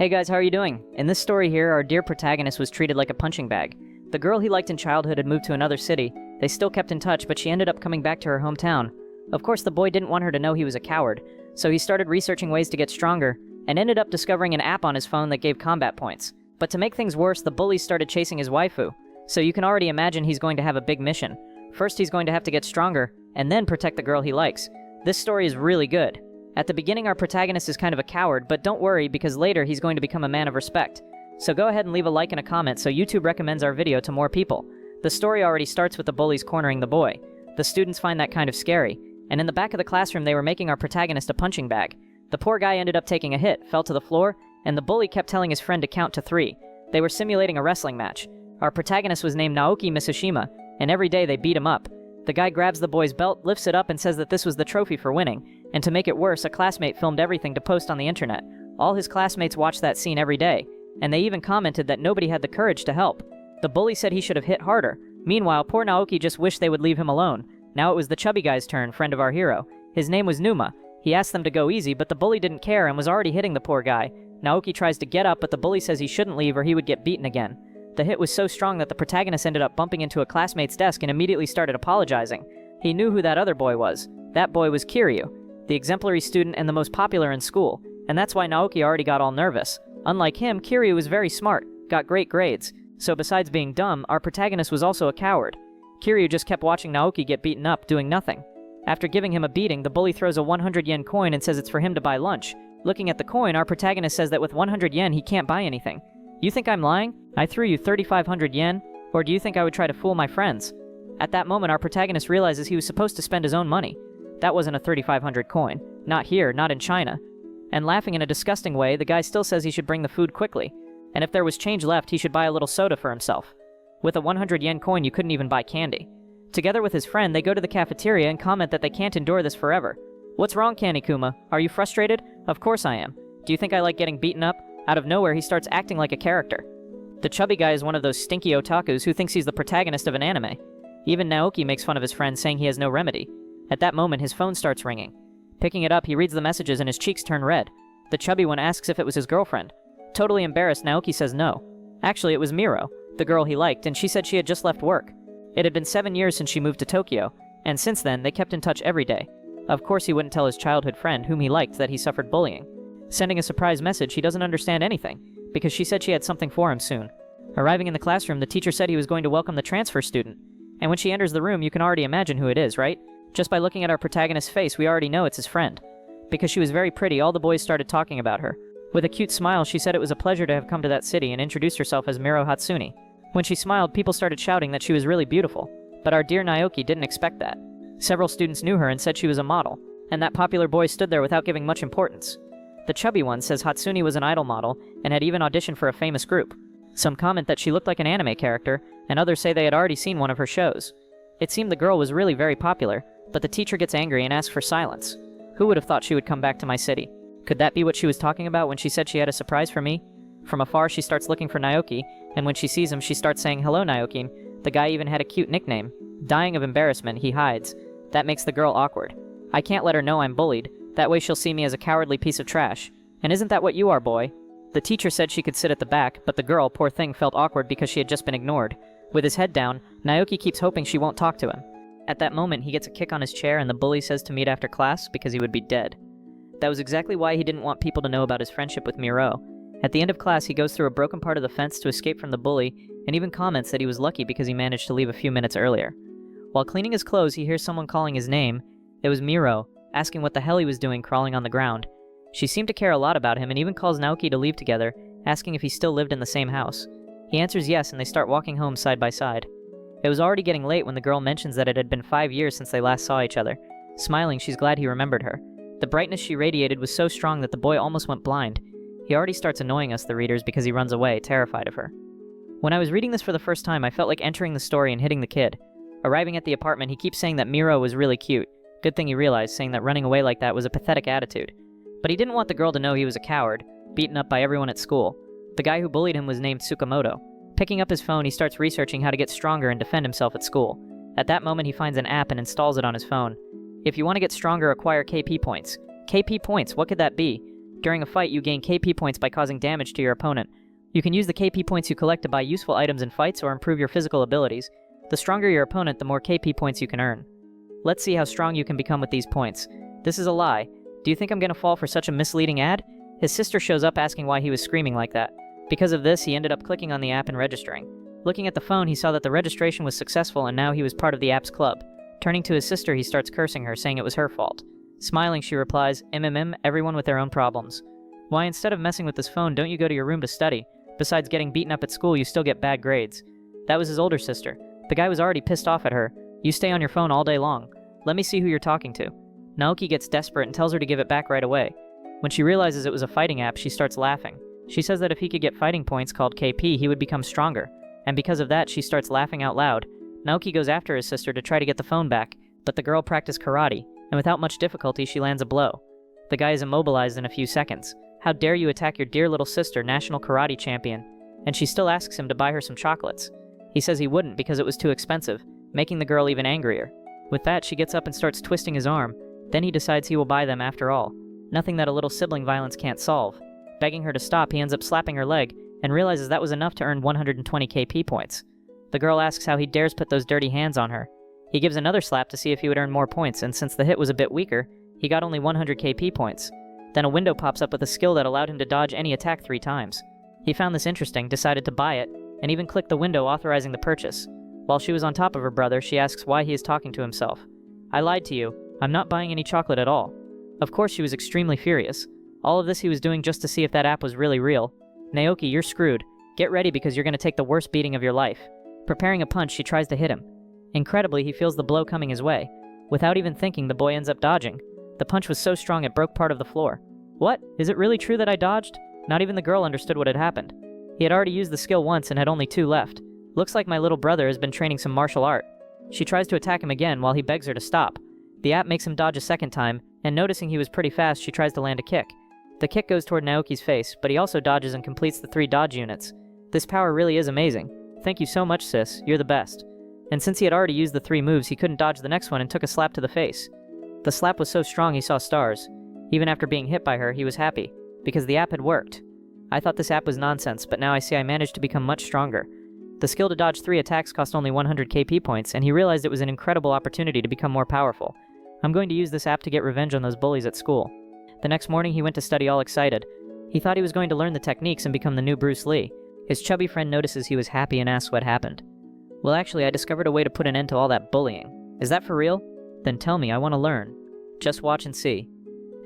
Hey guys, how are you doing? In this story here, our dear protagonist was treated like a punching bag. The girl he liked in childhood had moved to another city. They still kept in touch, but she ended up coming back to her hometown. Of course, the boy didn't want her to know he was a coward, so he started researching ways to get stronger, and ended up discovering an app on his phone that gave combat points. But to make things worse, the bullies started chasing his waifu, so you can already imagine he's going to have a big mission. First, he's going to have to get stronger, and then protect the girl he likes. This story is really good. At the beginning, our protagonist is kind of a coward, but don't worry because later he's going to become a man of respect. So go ahead and leave a like and a comment so YouTube recommends our video to more people. The story already starts with the bullies cornering the boy. The students find that kind of scary, and in the back of the classroom they were making our protagonist a punching bag. The poor guy ended up taking a hit, fell to the floor, and the bully kept telling his friend to count to 3. They were simulating a wrestling match. Our protagonist was named Naoki Mitsushima, and every day they beat him up. The guy grabs the boy's belt, lifts it up, and says that this was the trophy for winning. And to make it worse, a classmate filmed everything to post on the internet. All his classmates watched that scene every day, and they even commented that nobody had the courage to help. The bully said he should have hit harder. Meanwhile, poor Naoki just wished they would leave him alone. Now it was the chubby guy's turn, friend of our hero. His name was Numa. He asked them to go easy, but the bully didn't care and was already hitting the poor guy. Naoki tries to get up, but the bully says he shouldn't leave or he would get beaten again. The hit was so strong that the protagonist ended up bumping into a classmate's desk and immediately started apologizing. He knew who that other boy was. That boy was Kiryu, the exemplary student and the most popular in school, and that's why Naoki already got all nervous. Unlike him, Kiryu was very smart, got great grades, so besides being dumb, our protagonist was also a coward. Kiryu just kept watching Naoki get beaten up, doing nothing. After giving him a beating, the bully throws a 100 yen coin and says it's for him to buy lunch. Looking at the coin, our protagonist says that with 100 yen he can't buy anything. You think I'm lying? I threw you 3,500 yen? Or do you think I would try to fool my friends? At that moment, our protagonist realizes he was supposed to spend his own money. That wasn't a 3,500 coin. Not here, not in China. And laughing in a disgusting way, the guy still says he should bring the food quickly. And if there was change left, he should buy a little soda for himself. With a 100 yen coin, you couldn't even buy candy. Together with his friend, they go to the cafeteria and comment that they can't endure this forever. What's wrong, Kanikuma? Are you frustrated? Of course I am. Do you think I like getting beaten up? Out of nowhere, he starts acting like a character. The chubby guy is one of those stinky otakus who thinks he's the protagonist of an anime. Even Naoki makes fun of his friend, saying he has no remedy. At that moment, his phone starts ringing. Picking it up, he reads the messages and his cheeks turn red. The chubby one asks if it was his girlfriend. Totally embarrassed, Naoki says no. Actually, it was Miro, the girl he liked, and she said she had just left work. It had been 7 years since she moved to Tokyo, and since then, they kept in touch every day. Of course, he wouldn't tell his childhood friend, whom he liked, that he suffered bullying. Sending a surprise message, he doesn't understand anything, because she said she had something for him soon. Arriving in the classroom, the teacher said he was going to welcome the transfer student. And when she enters the room, you can already imagine who it is, right? Just by looking at our protagonist's face, we already know it's his friend. Because she was very pretty, all the boys started talking about her. With a cute smile, she said it was a pleasure to have come to that city and introduced herself as Miro Hatsune. When she smiled, people started shouting that she was really beautiful. But our dear Naoki didn't expect that. Several students knew her and said she was a model, and that popular boy stood there without giving much importance. The chubby one says Hatsune was an idol model and had even auditioned for a famous group. Some comment that she looked like an anime character, and others say they had already seen one of her shows. It seemed the girl was really very popular, but the teacher gets angry and asks for silence. Who would have thought she would come back to my city? Could that be what she was talking about when she said she had a surprise for me? From afar, she starts looking for Naoki, and when she sees him, she starts saying, "Hello, Naoki." The guy even had a cute nickname. Dying of embarrassment, he hides. That makes the girl awkward. I can't let her know I'm bullied. That way she'll see me as a cowardly piece of trash. And isn't that what you are, boy? The teacher said she could sit at the back, but the girl, poor thing, felt awkward because she had just been ignored. With his head down, Naoki keeps hoping she won't talk to him. At that moment, he gets a kick on his chair and the bully says to meet after class because he would be dead. That was exactly why he didn't want people to know about his friendship with Miro. At the end of class, he goes through a broken part of the fence to escape from the bully, and even comments that he was lucky because he managed to leave a few minutes earlier. While cleaning his clothes, he hears someone calling his name. It was Miro, asking what the hell he was doing crawling on the ground. She seemed to care a lot about him and even calls Naoki to leave together, asking if he still lived in the same house. He answers yes, and they start walking home side by side. It was already getting late when the girl mentions that it had been 5 years since they last saw each other. Smiling, she's glad he remembered her. The brightness she radiated was so strong that the boy almost went blind. He already starts annoying us, the readers, because he runs away, terrified of her. When I was reading this for the first time, I felt like entering the story and hitting the kid. Arriving at the apartment, he keeps saying that Miro was really cute. Good thing he realized, saying that running away like that was a pathetic attitude. But he didn't want the girl to know he was a coward, beaten up by everyone at school. The guy who bullied him was named Tsukamoto. Picking up his phone, he starts researching how to get stronger and defend himself at school. At that moment, he finds an app and installs it on his phone. If you want to get stronger, acquire KP points. KP points, what could that be? During a fight, you gain KP points by causing damage to your opponent. You can use the KP points you collect to buy useful items in fights or improve your physical abilities. The stronger your opponent, the more KP points you can earn. Let's see how strong you can become with these points. This is a lie. Do you think I'm gonna fall for such a misleading ad? His sister shows up asking why he was screaming like that. Because of this, he ended up clicking on the app and registering. Looking at the phone, he saw that the registration was successful and now he was part of the app's club. Turning to his sister, he starts cursing her, saying it was her fault. Smiling, she replies, everyone with their own problems. Why, instead of messing with this phone, don't you go to your room to study? Besides getting beaten up at school, you still get bad grades. That was his older sister. The guy was already pissed off at her. You stay on your phone all day long. Let me see who you're talking to. Naoki gets desperate and tells her to give it back right away. When she realizes it was a fighting app, she starts laughing. She says that if he could get fighting points called KP, he would become stronger. And because of that, she starts laughing out loud. Naoki goes after his sister to try to get the phone back, but the girl practiced karate, and without much difficulty, she lands a blow. The guy is immobilized in a few seconds. How dare you attack your dear little sister, national karate champion? And she still asks him to buy her some chocolates. He says he wouldn't because it was too expensive, making the girl even angrier. With that, she gets up and starts twisting his arm. Then he decides he will buy them after all. Nothing that a little sibling violence can't solve. Begging her to stop, he ends up slapping her leg, and realizes that was enough to earn 120 KP points. The girl asks how he dares put those dirty hands on her. He gives another slap to see if he would earn more points, and since the hit was a bit weaker, he got only 100 KP points. Then a window pops up with a skill that allowed him to dodge any attack 3 times. He found this interesting, decided to buy it, and even clicked the window authorizing the purchase. While she was on top of her brother, she asks why he is talking to himself. I lied to you. I'm not buying any chocolate at all. Of course she was extremely furious. All of this he was doing just to see if that app was really real. Naoki, you're screwed. Get ready because you're going to take the worst beating of your life. Preparing a punch, she tries to hit him. Incredibly, he feels the blow coming his way. Without even thinking, the boy ends up dodging. The punch was so strong it broke part of the floor. What? Is it really true that I dodged? Not even the girl understood what had happened. He had already used the skill once and had only 2 left. Looks like my little brother has been training some martial art. She tries to attack him again while he begs her to stop. The app makes him dodge a second time, and noticing he was pretty fast, she tries to land a kick. The kick goes toward Naoki's face, but he also dodges and completes the 3 dodge units. This power really is amazing. Thank you so much, sis. You're the best. And since he had already used the 3 moves, he couldn't dodge the next one and took a slap to the face. The slap was so strong he saw stars. Even after being hit by her, he was happy, because the app had worked. I thought this app was nonsense, but now I see I managed to become much stronger. The skill to dodge 3 attacks cost only 100 KP points, and he realized it was an incredible opportunity to become more powerful. I'm going to use this app to get revenge on those bullies at school. The next morning, he went to study all excited. He thought he was going to learn the techniques and become the new Bruce Lee. His chubby friend notices he was happy and asks what happened. Well, actually, I discovered a way to put an end to all that bullying. Is that for real? Then tell me, I want to learn. Just watch and see.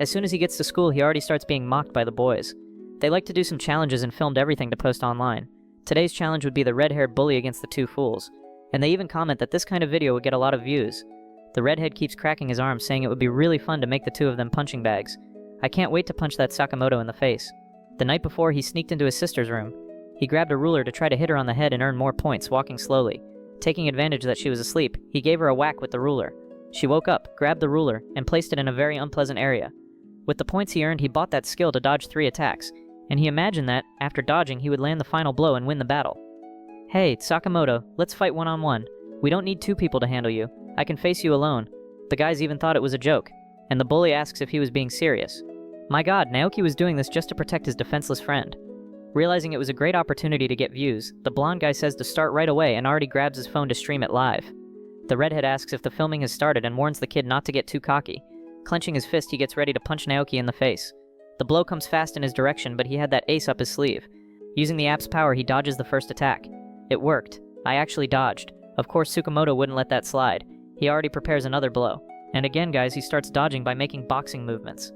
As soon as he gets to school, he already starts being mocked by the boys. They like to do some challenges and filmed everything to post online. Today's challenge would be the red-haired bully against the 2 fools. And they even comment that this kind of video would get a lot of views. The redhead keeps cracking his arms, saying it would be really fun to make the 2 of them punching bags. I can't wait to punch that Sakamoto in the face. The night before, he sneaked into his sister's room. He grabbed a ruler to try to hit her on the head and earn more points, walking slowly. Taking advantage that she was asleep, he gave her a whack with the ruler. She woke up, grabbed the ruler, and placed it in a very unpleasant area. With the points he earned, he bought that skill to dodge 3 attacks, and he imagined that, after dodging, he would land the final blow and win the battle. Hey, Sakamoto, let's fight one-on-one. We don't need 2 people to handle you. I can face you alone. The guys even thought it was a joke, and the bully asks if he was being serious. My god, Naoki was doing this just to protect his defenseless friend. Realizing it was a great opportunity to get views, the blonde guy says to start right away and already grabs his phone to stream it live. The redhead asks if the filming has started and warns the kid not to get too cocky. Clenching his fist, he gets ready to punch Naoki in the face. The blow comes fast in his direction, but he had that ace up his sleeve. Using the app's power, he dodges the first attack. It worked. I actually dodged. Of course, Tsukamoto wouldn't let that slide. He already prepares another blow. And again, guys, he starts dodging by making boxing movements.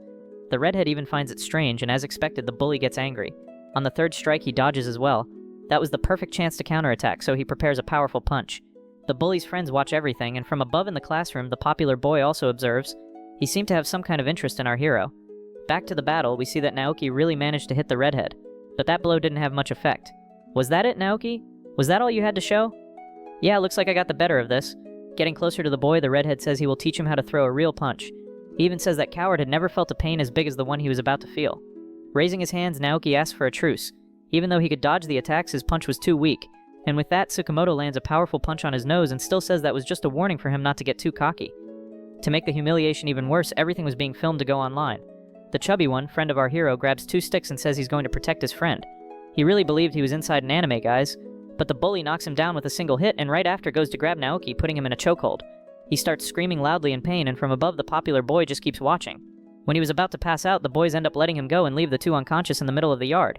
The redhead even finds it strange, and as expected, the bully gets angry. On the 3rd strike, he dodges as well. That was the perfect chance to counterattack, so he prepares a powerful punch. The bully's friends watch everything, and from above in the classroom, the popular boy also observes. He seemed to have some kind of interest in our hero. Back to the battle, we see that Naoki really managed to hit the redhead, but that blow didn't have much effect. Was that it, Naoki? Was that all you had to show? Yeah, looks like I got the better of this. Getting closer to the boy, the redhead says he will teach him how to throw a real punch. He even says that Coward had never felt a pain as big as the one he was about to feel. Raising his hands, Naoki asks for a truce. Even though he could dodge the attacks, his punch was too weak. And with that, Tsukamoto lands a powerful punch on his nose and still says that was just a warning for him not to get too cocky. To make the humiliation even worse, everything was being filmed to go online. The chubby one, friend of our hero, grabs 2 sticks and says he's going to protect his friend. He really believed he was inside an anime, guys. But the bully knocks him down with a single hit and right after goes to grab Naoki, putting him in a chokehold. He starts screaming loudly in pain, and from above the popular boy just keeps watching. When he was about to pass out, the boys end up letting him go and leave the 2 unconscious in the middle of the yard.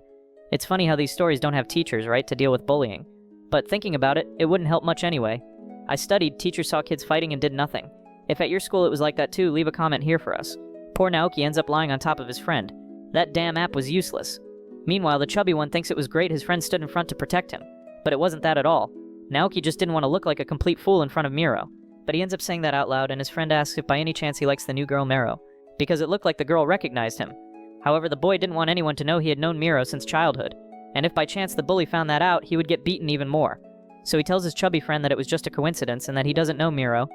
It's funny how these stories don't have teachers, right, to deal with bullying. But thinking about it, it wouldn't help much anyway. I studied, teachers saw kids fighting and did nothing. If at your school it was like that too, leave a comment here for us. Poor Naoki ends up lying on top of his friend. That damn app was useless. Meanwhile, the chubby one thinks it was great his friend stood in front to protect him. But it wasn't that at all. Naoki just didn't want to look like a complete fool in front of Miro. But he ends up saying that out loud, and his friend asks if by any chance he likes the new girl Miro, because it looked like the girl recognized him. However, the boy didn't want anyone to know he had known Miro since childhood, and if by chance the bully found that out, he would get beaten even more. So he tells his chubby friend that it was just a coincidence and that he doesn't know Miro.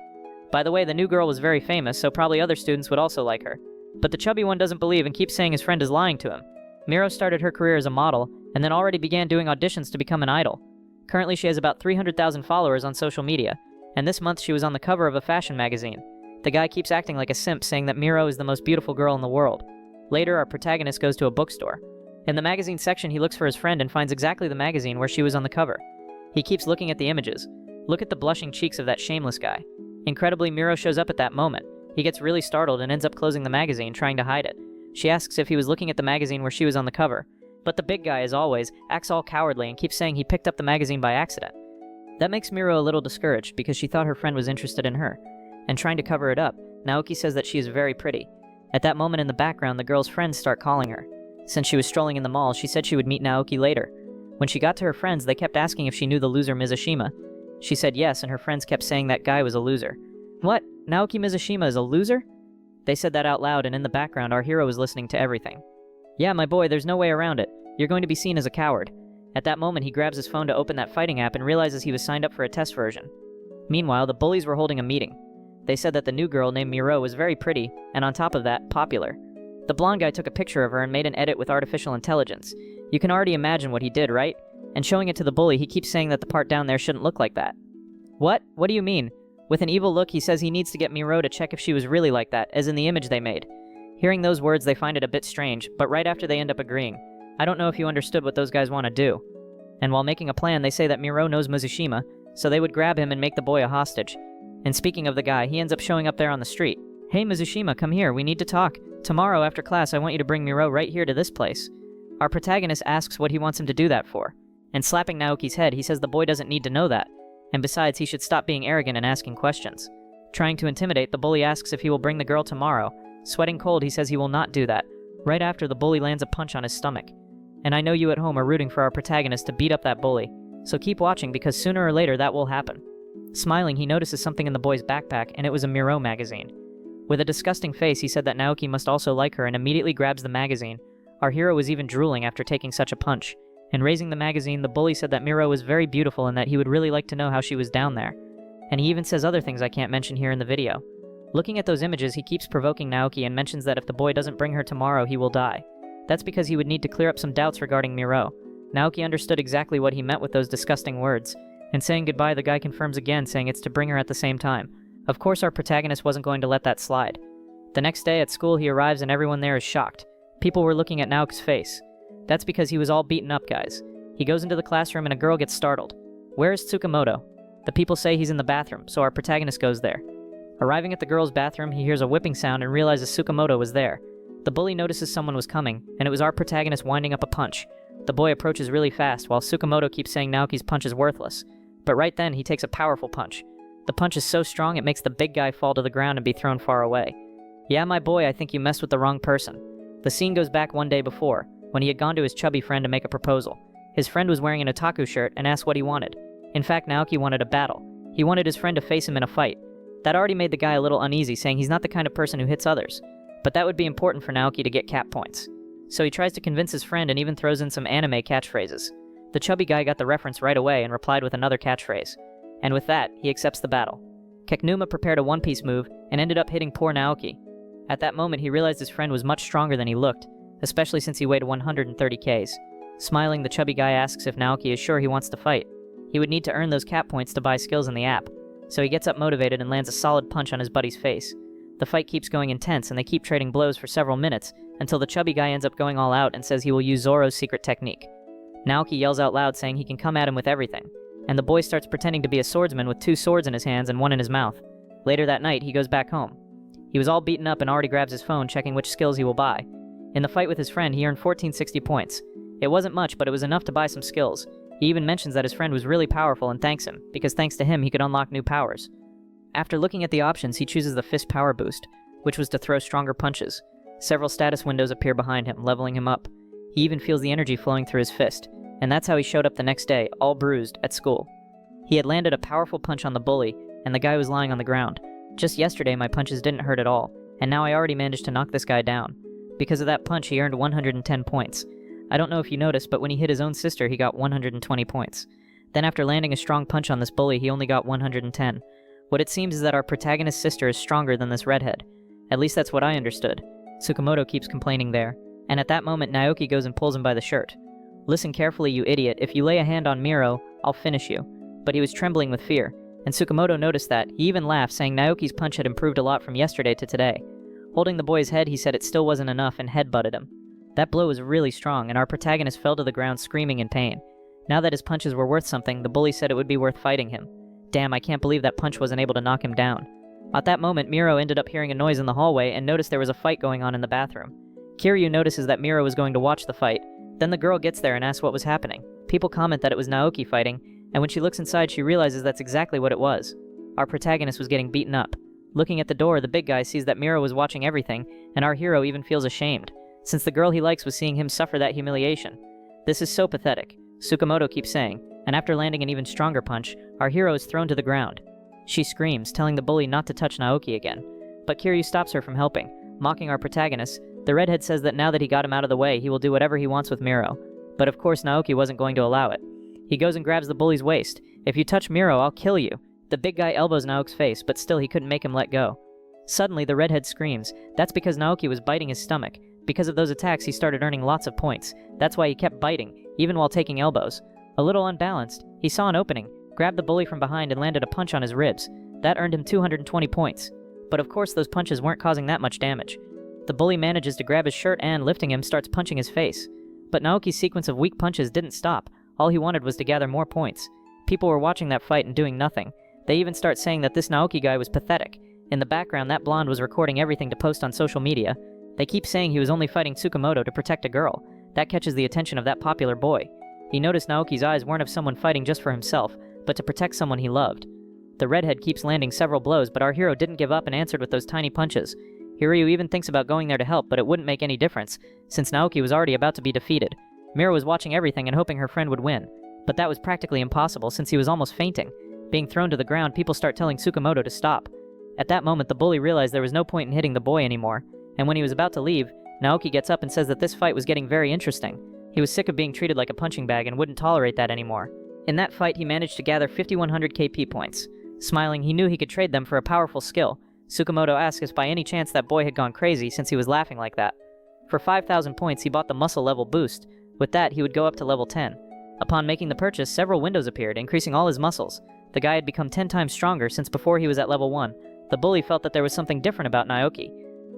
By the way, the new girl was very famous, so probably other students would also like her. But the chubby one doesn't believe and keeps saying his friend is lying to him. Miro started her career as a model, and then already began doing auditions to become an idol. Currently she has about 300,000 followers on social media, and this month she was on the cover of a fashion magazine. The guy keeps acting like a simp, saying that Miro is the most beautiful girl in the world. Later, our protagonist goes to a bookstore. In the magazine section, he looks for his friend and finds exactly the magazine where she was on the cover. He keeps looking at the images. Look at the blushing cheeks of that shameless guy. Incredibly, Miro shows up at that moment. He gets really startled and ends up closing the magazine, trying to hide it. She asks if he was looking at the magazine where she was on the cover. But the big guy, as always, acts all cowardly and keeps saying he picked up the magazine by accident. That makes Miro a little discouraged because she thought her friend was interested in her. And trying to cover it up, Naoki says that she is very pretty. At that moment in the background, the girl's friends start calling her. Since she was strolling in the mall, she said she would meet Naoki later. When she got to her friends, they kept asking if she knew the loser Mizushima. She said yes, and her friends kept saying that guy was a loser. What? Naoki Mizushima is a loser? They said that out loud, and in the background, our hero was listening to everything. Yeah, my boy, there's no way around it. You're going to be seen as a coward. At that moment, he grabs his phone to open that fighting app and realizes he was signed up for a test version. Meanwhile, the bullies were holding a meeting. They said that the new girl named Miro was very pretty, and on top of that, popular. The blonde guy took a picture of her and made an edit with artificial intelligence. You can already imagine what he did, right? And showing it to the bully, he keeps saying that the part down there shouldn't look like that. What? What do you mean? With an evil look, he says he needs to get Miro to check if she was really like that, as in the image they made. Hearing those words, they find it a bit strange, but right after they end up agreeing. I don't know if you understood what those guys want to do. And while making a plan, they say that Miro knows Mizushima, so they would grab him and make the boy a hostage. And speaking of the guy, he ends up showing up there on the street. Hey Mizushima, come here, we need to talk. Tomorrow after class, I want you to bring Miro right here to this place. Our protagonist asks what he wants him to do that for. And slapping Naoki's head, he says the boy doesn't need to know that. And besides, he should stop being arrogant and asking questions. Trying to intimidate, the bully asks if he will bring the girl tomorrow. Sweating cold, he says he will not do that. Right after, the bully lands a punch on his stomach. And I know you at home are rooting for our protagonist to beat up that bully. So keep watching because sooner or later that will happen. Smiling, he notices something in the boy's backpack, and it was a Miro magazine. With a disgusting face, he said that Naoki must also like her and immediately grabs the magazine. Our hero was even drooling after taking such a punch. And raising the magazine, the bully said that Miro was very beautiful and that he would really like to know how she was down there. And he even says other things I can't mention here in the video. Looking at those images, he keeps provoking Naoki and mentions that if the boy doesn't bring her tomorrow, he will die. That's because he would need to clear up some doubts regarding Miro. Naoki understood exactly what he meant with those disgusting words. And saying goodbye, the guy confirms again, saying it's to bring her at the same time. Of course, our protagonist wasn't going to let that slide. The next day at school, he arrives and everyone there is shocked. People were looking at Naoki's face. That's because he was all beaten up, guys. He goes into the classroom and a girl gets startled. Where is Tsukamoto? The people say he's in the bathroom, so our protagonist goes there. Arriving at the girl's bathroom, he hears a whipping sound and realizes Tsukamoto was there. The bully notices someone was coming, and it was our protagonist winding up a punch. The boy approaches really fast, while Tsukamoto keeps saying Naoki's punch is worthless. But right then, he takes a powerful punch. The punch is so strong it makes the big guy fall to the ground and be thrown far away. Yeah, my boy, I think you messed with the wrong person. The scene goes back one day before, when he had gone to his chubby friend to make a proposal. His friend was wearing an otaku shirt and asked what he wanted. In fact, Naoki wanted a battle. He wanted his friend to face him in a fight. That already made the guy a little uneasy, saying he's not the kind of person who hits others. But that would be important for Naoki to get cap points. So he tries to convince his friend and even throws in some anime catchphrases. The chubby guy got the reference right away and replied with another catchphrase. And with that, he accepts the battle. Keknuma prepared a one-piece move and ended up hitting poor Naoki. At that moment, he realized his friend was much stronger than he looked, especially since he weighed 130 Ks. Smiling, the chubby guy asks if Naoki is sure he wants to fight. He would need to earn those cap points to buy skills in the app. So he gets up motivated and lands a solid punch on his buddy's face. The fight keeps going intense, and they keep trading blows for several minutes, until the chubby guy ends up going all out and says he will use Zoro's secret technique. Naoki yells out loud saying he can come at him with everything, and the boy starts pretending to be a swordsman with 2 swords in his hands and 1 in his mouth. Later that night, he goes back home. He was all beaten up and already grabs his phone, checking which skills he will buy. In the fight with his friend, he earned 1460 points. It wasn't much, but it was enough to buy some skills. He even mentions that his friend was really powerful and thanks him, because thanks to him he could unlock new powers. After looking at the options, he chooses the fist power boost, which was to throw stronger punches. Several status windows appear behind him, leveling him up. He even feels the energy flowing through his fist, and that's how he showed up the next day, all bruised, at school. He had landed a powerful punch on the bully, and the guy was lying on the ground. Just yesterday my punches didn't hurt at all, and now I already managed to knock this guy down. Because of that punch he earned 110 points. I don't know if you noticed, but when he hit his own sister he got 120 points. Then after landing a strong punch on this bully he only got 110. What it seems is that our protagonist's sister is stronger than this redhead. At least that's what I understood. Tsukamoto keeps complaining there, and at that moment Naoki goes and pulls him by the shirt. "Listen carefully, you idiot. If you lay a hand on Miro, I'll finish you." But he was trembling with fear, and Tsukamoto noticed that. He even laughed, saying Naoki's punch had improved a lot from yesterday to today. Holding the boy's head, he said it still wasn't enough and headbutted him. That blow was really strong, and our protagonist fell to the ground screaming in pain. Now that his punches were worth something, the bully said it would be worth fighting him. Damn, I can't believe that punch wasn't able to knock him down. At that moment, Miro ended up hearing a noise in the hallway and noticed there was a fight going on in the bathroom. Kiryu notices that Miro was going to watch the fight. Then the girl gets there and asks what was happening. People comment that it was Naoki fighting, and when she looks inside she realizes that's exactly what it was. Our protagonist was getting beaten up. Looking at the door, the big guy sees that Miro was watching everything, and our hero even feels ashamed, since the girl he likes was seeing him suffer that humiliation. This is so pathetic, Tsukamoto keeps saying, and after landing an even stronger punch, our hero is thrown to the ground. She screams, telling the bully not to touch Naoki again. But Kiryu stops her from helping. Mocking our protagonist, the redhead says that now that he got him out of the way, he will do whatever he wants with Miro. But of course Naoki wasn't going to allow it. He goes and grabs the bully's waist. "If you touch Miro, I'll kill you." The big guy elbows Naoki's face, but still he couldn't make him let go. Suddenly the redhead screams. That's because Naoki was biting his stomach. Because of those attacks he started earning lots of points. That's why he kept biting, even while taking elbows. A little unbalanced, he saw an opening, grabbed the bully from behind and landed a punch on his ribs. That earned him 220 points. But of course those punches weren't causing that much damage. The bully manages to grab his shirt and, lifting him, starts punching his face. But Naoki's sequence of weak punches didn't stop. All he wanted was to gather more points. People were watching that fight and doing nothing. They even start saying that this Naoki guy was pathetic. In the background, that blonde was recording everything to post on social media. They keep saying he was only fighting Tsukamoto to protect a girl. That catches the attention of that popular boy. He noticed Naoki's eyes weren't of someone fighting just for himself, but to protect someone he loved. The redhead keeps landing several blows, but our hero didn't give up and answered with those tiny punches. Hiryu even thinks about going there to help, but it wouldn't make any difference, since Naoki was already about to be defeated. Miro was watching everything and hoping her friend would win. But that was practically impossible, since he was almost fainting. Being thrown to the ground, people start telling Tsukamoto to stop. At that moment, the bully realized there was no point in hitting the boy anymore, and when he was about to leave, Naoki gets up and says that this fight was getting very interesting. He was sick of being treated like a punching bag and wouldn't tolerate that anymore. In that fight, he managed to gather 5100 KP points. Smiling, he knew he could trade them for a powerful skill. Tsukamoto asked if by any chance that boy had gone crazy since he was laughing like that. For 5000 points, he bought the muscle level boost. With that, he would go up to level 10. Upon making the purchase, several windows appeared, increasing all his muscles. The guy had become 10 times stronger since before he was at level 1. The bully felt that there was something different about Naoki.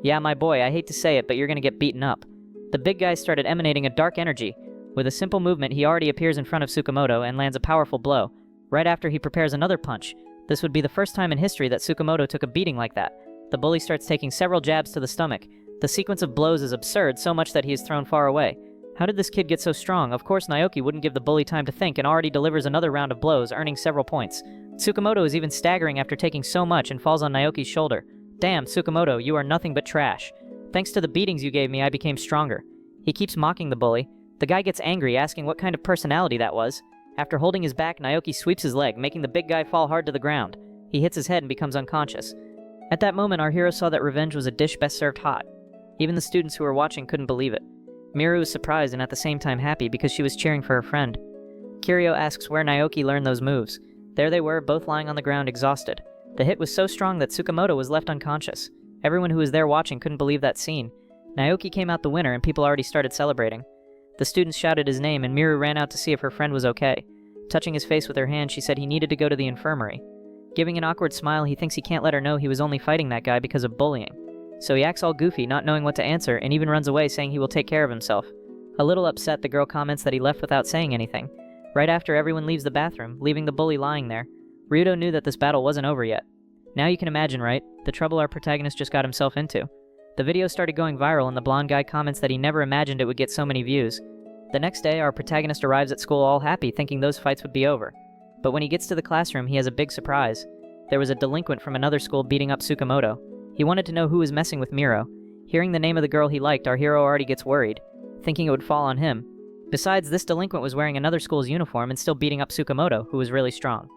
"Yeah, my boy, I hate to say it, but you're gonna get beaten up." The big guy started emanating a dark energy. With a simple movement, he already appears in front of Tsukamoto and lands a powerful blow. Right after, he prepares another punch. This would be the first time in history that Tsukamoto took a beating like that. The bully starts taking several jabs to the stomach. The sequence of blows is absurd, so much that he is thrown far away. How did this kid get so strong? Of course Naoki wouldn't give the bully time to think and already delivers another round of blows, earning several points. Tsukamoto is even staggering after taking so much and falls on Naoki's shoulder. "Damn, Tsukamoto, you are nothing but trash. Thanks to the beatings you gave me, I became stronger." He keeps mocking the bully. The guy gets angry, asking what kind of personality that was. After holding his back, Naoki sweeps his leg, making the big guy fall hard to the ground. He hits his head and becomes unconscious. At that moment, our hero saw that revenge was a dish best served hot. Even the students who were watching couldn't believe it. Miru was surprised and at the same time happy because she was cheering for her friend. Kiryu asks where Naoki learned those moves. There they were, both lying on the ground exhausted. The hit was so strong that Tsukamoto was left unconscious. Everyone who was there watching couldn't believe that scene. Naoki came out the winner and people already started celebrating. The students shouted his name and Miru ran out to see if her friend was okay. Touching his face with her hand, she said he needed to go to the infirmary. Giving an awkward smile, he thinks he can't let her know he was only fighting that guy because of bullying. So he acts all goofy, not knowing what to answer, and even runs away saying he will take care of himself. A little upset, the girl comments that he left without saying anything. Right after, everyone leaves the bathroom, leaving the bully lying there. Ryudo knew that this battle wasn't over yet. Now you can imagine, right? The trouble our protagonist just got himself into. The video started going viral and the blonde guy comments that he never imagined it would get so many views. The next day, our protagonist arrives at school all happy, thinking those fights would be over. But when he gets to the classroom, he has a big surprise. There was a delinquent from another school beating up Tsukamoto. He wanted to know who was messing with Miro. Hearing the name of the girl he liked, our hero already gets worried, thinking it would fall on him. Besides, this delinquent was wearing another school's uniform and still beating up Tsukamoto, who was really strong.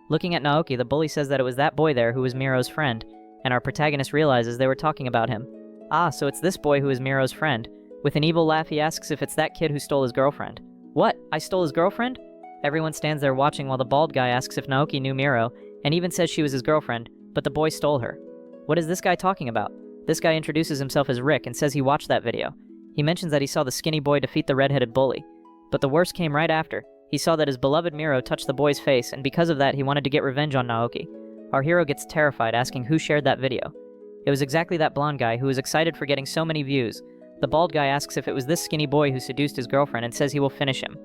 Looking at Naoki, the bully says that it was that boy there who was Miro's friend, and our protagonist realizes they were talking about him. Ah, so it's this boy who is Miro's friend. With an evil laugh, he asks if it's that kid who stole his girlfriend. What? I stole his girlfriend? Everyone stands there watching while the bald guy asks if Naoki knew Miro, and even says she was his girlfriend, but the boy stole her. What is this guy talking about? This guy introduces himself as Rick and says he watched that video. He mentions that he saw the skinny boy defeat the redheaded bully. But the worst came right after. He saw that his beloved Miro touched the boy's face, and because of that, he wanted to get revenge on Naoki. Our hero gets terrified, asking who shared that video. It was exactly that blonde guy who was excited for getting so many views. The bald guy asks if it was this skinny boy who seduced his girlfriend and says he will finish him.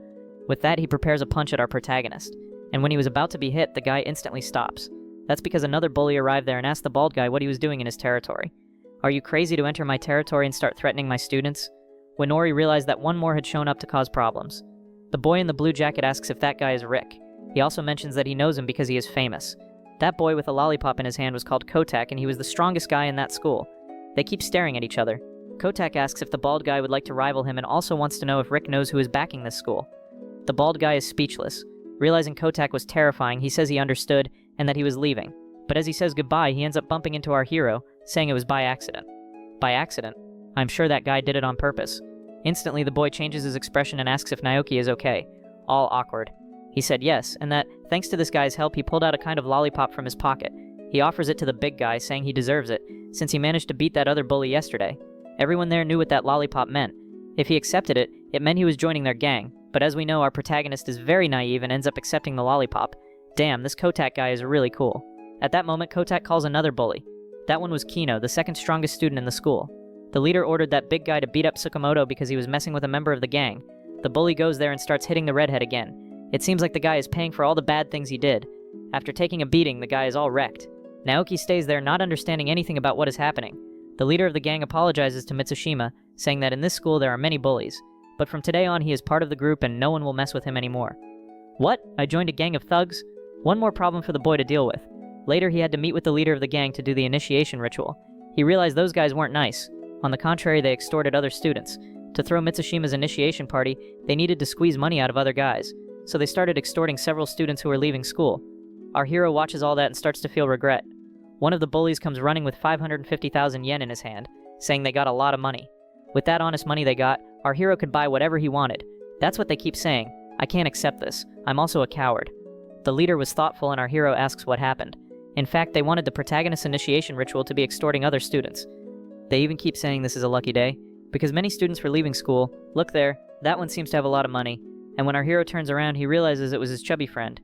With that, he prepares a punch at our protagonist. And when he was about to be hit, the guy instantly stops. That's because another bully arrived there and asked the bald guy what he was doing in his territory. Are you crazy to enter my territory and start threatening my students? Winori realized that one more had shown up to cause problems. The boy in the blue jacket asks if that guy is Rick. He also mentions that he knows him because he is famous. That boy with a lollipop in his hand was called Kotak, and he was the strongest guy in that school. They keep staring at each other. Kotak asks if the bald guy would like to rival him and also wants to know if Rick knows who is backing this school. The bald guy is speechless. Realizing Kotak was terrifying, he says he understood and that he was leaving. But as he says goodbye, he ends up bumping into our hero, saying it was by accident. By accident? I'm sure that guy did it on purpose. Instantly, the boy changes his expression and asks if Naoki is okay. All awkward. He said yes, and that, thanks to this guy's help, he pulled out a kind of lollipop from his pocket. He offers it to the big guy, saying he deserves it, since he managed to beat that other bully yesterday. Everyone there knew what that lollipop meant. If he accepted it, it meant he was joining their gang. But as we know, our protagonist is very naive and ends up accepting the lollipop. Damn, this Kotak guy is really cool. At that moment, Kotak calls another bully. That one was Kino, the second strongest student in the school. The leader ordered that big guy to beat up Tsukamoto because he was messing with a member of the gang. The bully goes there and starts hitting the redhead again. It seems like the guy is paying for all the bad things he did. After taking a beating, the guy is all wrecked. Naoki stays there not understanding anything about what is happening. The leader of the gang apologizes to Mitsushima, saying that in this school there are many bullies. But from today on, he is part of the group and no one will mess with him anymore. What? I joined a gang of thugs? One more problem for the boy to deal with. Later, he had to meet with the leader of the gang to do the initiation ritual. He realized those guys weren't nice. On the contrary, they extorted other students. To throw Mitsushima's initiation party, they needed to squeeze money out of other guys. So they started extorting several students who were leaving school. Our hero watches all that and starts to feel regret. One of the bullies comes running with 550,000 yen in his hand, saying they got a lot of money. With that honest money they got, our hero could buy whatever he wanted. That's what they keep saying. I can't accept this. I'm also a coward. The leader was thoughtful and our hero asks what happened. In fact, they wanted the protagonist's initiation ritual to be extorting other students. They even keep saying this is a lucky day, because many students were leaving school. Look there, that one seems to have a lot of money. And when our hero turns around, he realizes it was his chubby friend.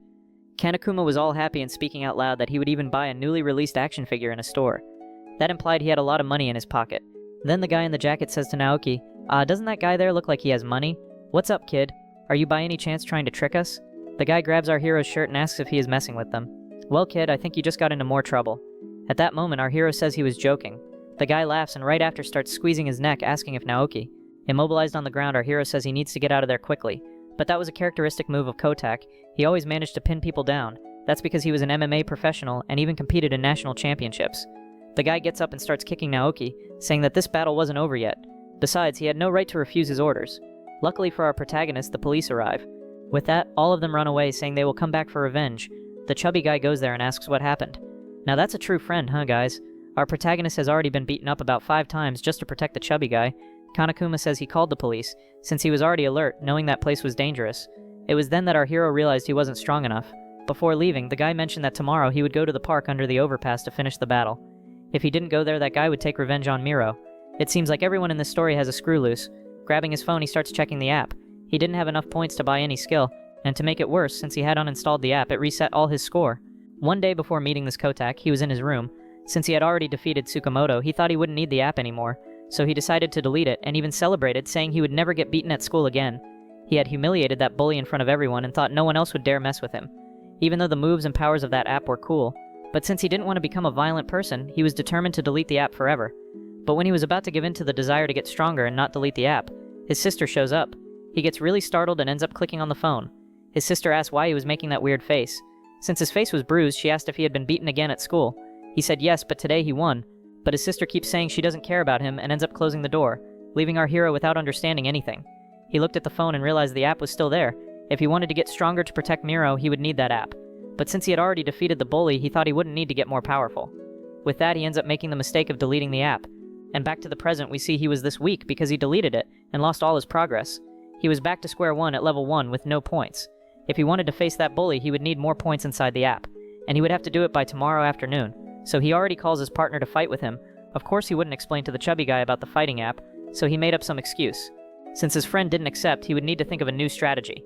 Kanekuma was all happy and speaking out loud that he would even buy a newly released action figure in a store. That implied he had a lot of money in his pocket. Then the guy in the jacket says to Naoki, doesn't that guy there look like he has money? What's up, kid? Are you by any chance trying to trick us? The guy grabs our hero's shirt and asks if he is messing with them. Well, kid, I think you just got into more trouble. At that moment, our hero says he was joking. The guy laughs and right after starts squeezing his neck, asking if Naoki. Immobilized on the ground, our hero says he needs to get out of there quickly. But that was a characteristic move of Kotak. He always managed to pin people down. That's because he was an MMA professional and even competed in national championships. The guy gets up and starts kicking Naoki, saying that this battle wasn't over yet. Besides, he had no right to refuse his orders. Luckily for our protagonist, the police arrive. With that, all of them run away, saying they will come back for revenge. The chubby guy goes there and asks what happened. Now that's a true friend, huh, guys? Our protagonist has already been beaten up about 5 times just to protect the chubby guy. Kanekuma says he called the police, since he was already alert, knowing that place was dangerous. It was then that our hero realized he wasn't strong enough. Before leaving, the guy mentioned that tomorrow he would go to the park under the overpass to finish the battle. If he didn't go there, that guy would take revenge on Miro. It seems like everyone in this story has a screw loose. Grabbing his phone, he starts checking the app. He didn't have enough points to buy any skill, and to make it worse, since he had uninstalled the app, it reset all his score. One day before meeting this Kotak, he was in his room. Since he had already defeated Tsukamoto, he thought he wouldn't need the app anymore, so he decided to delete it and even celebrated, saying he would never get beaten at school again. He had humiliated that bully in front of everyone and thought no one else would dare mess with him, even though the moves and powers of that app were cool. But since he didn't want to become a violent person, he was determined to delete the app forever. But when he was about to give in to the desire to get stronger and not delete the app, his sister shows up. He gets really startled and ends up clicking on the phone. His sister asks why he was making that weird face. Since his face was bruised, she asked if he had been beaten again at school. He said yes, but today he won. But his sister keeps saying she doesn't care about him and ends up closing the door, leaving our hero without understanding anything. He looked at the phone and realized the app was still there. If he wanted to get stronger to protect Miro, he would need that app. But since he had already defeated the bully, he thought he wouldn't need to get more powerful. With that, he ends up making the mistake of deleting the app. And back to the present, we see he was this weak because he deleted it and lost all his progress. He was back to square one at level 1 with no points. If he wanted to face that bully, he would need more points inside the app, and he would have to do it by tomorrow afternoon. So he already calls his partner to fight with him. Of course he wouldn't explain to the chubby guy about the fighting app, so he made up some excuse. Since his friend didn't accept, he would need to think of a new strategy.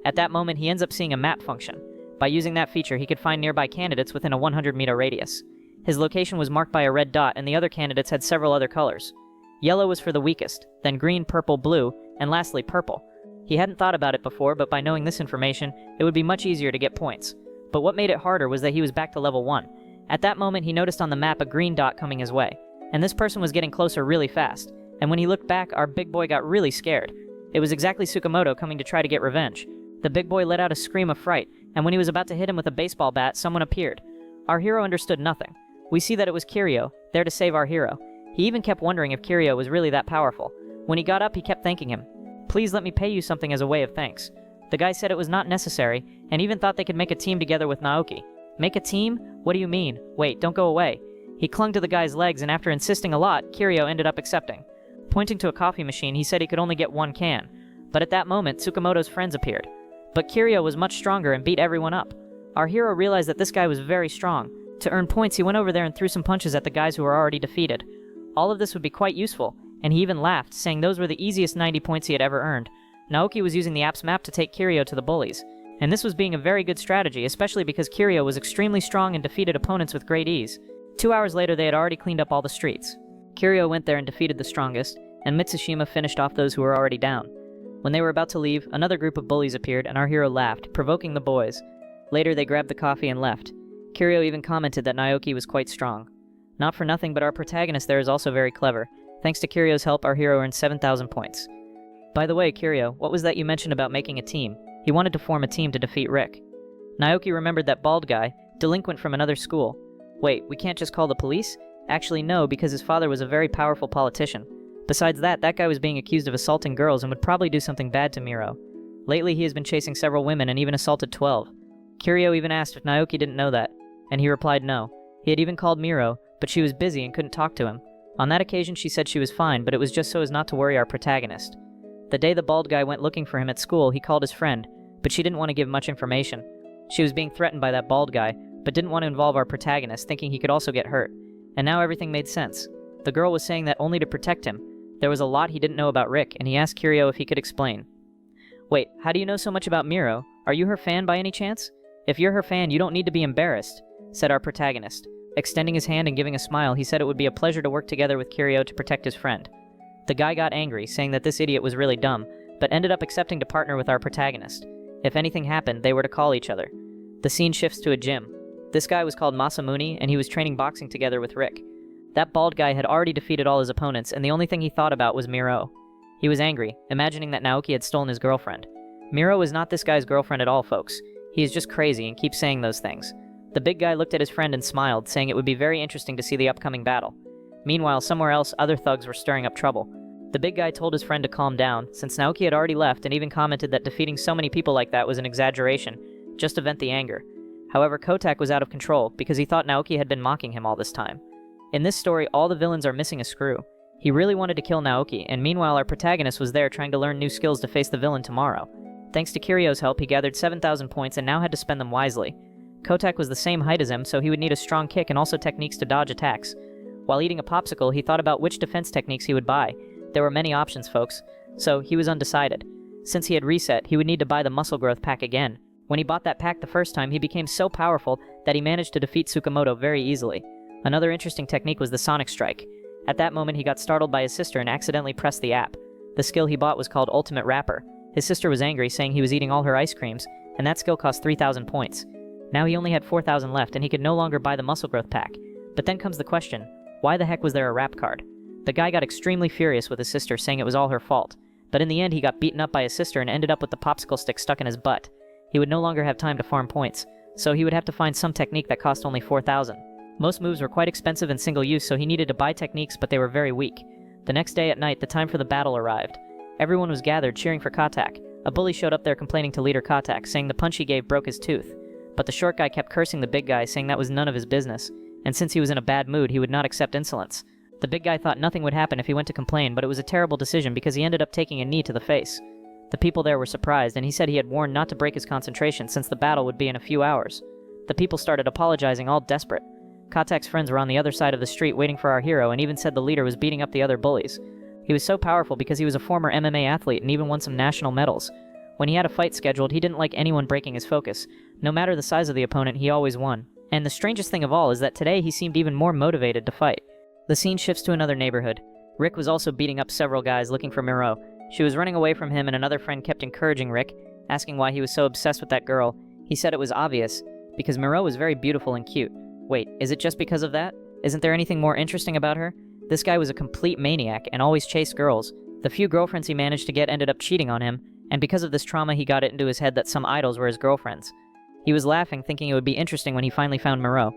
At that moment, he ends up seeing a map function. By using that feature, he could find nearby candidates within a 100-meter radius. His location was marked by a red dot, and the other candidates had several other colors. Yellow was for the weakest, then green, purple, blue, and lastly purple. He hadn't thought about it before, but by knowing this information, it would be much easier to get points. But what made it harder was that he was back to level 1. At that moment, he noticed on the map a green dot coming his way, and this person was getting closer really fast. And when he looked back, our big boy got really scared. It was exactly Tsukamoto coming to try to get revenge. The big boy let out a scream of fright, and when he was about to hit him with a baseball bat, someone appeared. Our hero understood nothing. We see that it was Kiryu, there to save our hero. He even kept wondering if Kiryu was really that powerful. When he got up, he kept thanking him. "Please let me pay you something as a way of thanks." The guy said it was not necessary, and even thought they could make a team together with Naoki. Make a team? What do you mean? Wait, don't go away. He clung to the guy's legs, and after insisting a lot, Kiryu ended up accepting. Pointing to a coffee machine, he said he could only get 1 can. But at that moment, Tsukamoto's friends appeared. But Kiryu was much stronger and beat everyone up. Our hero realized that this guy was very strong. To earn points, he went over there and threw some punches at the guys who were already defeated. All of this would be quite useful, and he even laughed, saying those were the easiest 90 points he had ever earned. Naoki was using the app's map to take Kiryu to the bullies. And this was being a very good strategy, especially because Kiryu was extremely strong and defeated opponents with great ease. 2 hours later, they had already cleaned up all the streets. Kiryu went there and defeated the strongest, and Mitsushima finished off those who were already down. When they were about to leave, another group of bullies appeared, and our hero laughed, provoking the boys. Later, they grabbed the coffee and left. Kiryu even commented that Naoki was quite strong. Not for nothing, but our protagonist there is also very clever. Thanks to Kiryu's help, our hero earned 7,000 points. By the way, Kiryu, what was that you mentioned about making a team? He wanted to form a team to defeat Rick. Naoki remembered that bald guy, delinquent from another school. Wait, we can't just call the police? Actually, no, because his father was a very powerful politician. Besides that guy was being accused of assaulting girls and would probably do something bad to Miro. Lately, he has been chasing several women and even assaulted 12. Kiryu even asked if Naoki didn't know that, and he replied no. He had even called Miro, but she was busy and couldn't talk to him. On that occasion, she said she was fine, but it was just so as not to worry our protagonist. The day the bald guy went looking for him at school, he called his friend, but she didn't want to give much information. She was being threatened by that bald guy, but didn't want to involve our protagonist, thinking he could also get hurt. And now everything made sense. The girl was saying that only to protect him. There was a lot he didn't know about Rick, and he asked Kiryu if he could explain. Wait, how do you know so much about Miro? Are you her fan by any chance? If you're her fan, you don't need to be embarrassed, said our protagonist. Extending his hand and giving a smile, he said it would be a pleasure to work together with Kiryu to protect his friend. The guy got angry, saying that this idiot was really dumb, but ended up accepting to partner with our protagonist. If anything happened, they were to call each other. The scene shifts to a gym. This guy was called Masamune, and he was training boxing together with Rick. That bald guy had already defeated all his opponents, and the only thing he thought about was Miro. He was angry, imagining that Naoki had stolen his girlfriend. Miro is not this guy's girlfriend at all, folks. He is just crazy and keeps saying those things. The big guy looked at his friend and smiled, saying it would be very interesting to see the upcoming battle. Meanwhile, somewhere else, other thugs were stirring up trouble. The big guy told his friend to calm down, since Naoki had already left and even commented that defeating so many people like that was an exaggeration, just to vent the anger. However, Kotak was out of control, because he thought Naoki had been mocking him all this time. In this story, all the villains are missing a screw. He really wanted to kill Naoki, and meanwhile our protagonist was there trying to learn new skills to face the villain tomorrow. Thanks to Kiryu's help, he gathered 7,000 points and now had to spend them wisely. Kotak was the same height as him, so he would need a strong kick and also techniques to dodge attacks. While eating a popsicle, he thought about which defense techniques he would buy. There were many options, folks, so he was undecided. Since he had reset, he would need to buy the muscle growth pack again, When he bought that pack the first time, he became so powerful that he managed to defeat Tsukamoto very easily. Another interesting technique was the Sonic Strike. At that moment, he got startled by his sister and accidentally pressed the app. The skill he bought was called Ultimate Wrapper. His sister was angry, saying he was eating all her ice creams, and that skill cost 3,000 points. Now he only had 4,000 left, and he could no longer buy the Muscle Growth pack. But then comes the question, why the heck was there a rap card? The guy got extremely furious with his sister, saying it was all her fault. But in the end, he got beaten up by his sister and ended up with the popsicle stick stuck in his butt. He would no longer have time to farm points, so he would have to find some technique that cost only 4,000. Most moves were quite expensive and single use, so he needed to buy techniques, but they were very weak. The next day at night, the time for the battle arrived. Everyone was gathered, cheering for Kotak. A bully showed up there complaining to leader Kotak, saying the punch he gave broke his tooth. But the short guy kept cursing the big guy, saying that was none of his business, and since he was in a bad mood, he would not accept insolence. The big guy thought nothing would happen if he went to complain, but it was a terrible decision because he ended up taking a knee to the face. The people there were surprised, and he said he had warned not to break his concentration since the battle would be in a few hours. The people started apologizing, all desperate. Kotak's friends were on the other side of the street waiting for our hero, and even said the leader was beating up the other bullies. He was so powerful because he was a former MMA athlete and even won some national medals. When he had a fight scheduled, he didn't like anyone breaking his focus. No matter the size of the opponent, he always won. And the strangest thing of all is that today he seemed even more motivated to fight. The scene shifts to another neighborhood. Rick was also beating up several guys looking for Miro. She was running away from him, and another friend kept encouraging Rick, asking why he was so obsessed with that girl. He said it was obvious, because Miro was very beautiful and cute. Wait, is it just because of that? Isn't there anything more interesting about her? This guy was a complete maniac and always chased girls. The few girlfriends he managed to get ended up cheating on him, and because of this trauma he got it into his head that some idols were his girlfriends. He was laughing, thinking it would be interesting when he finally found Miro.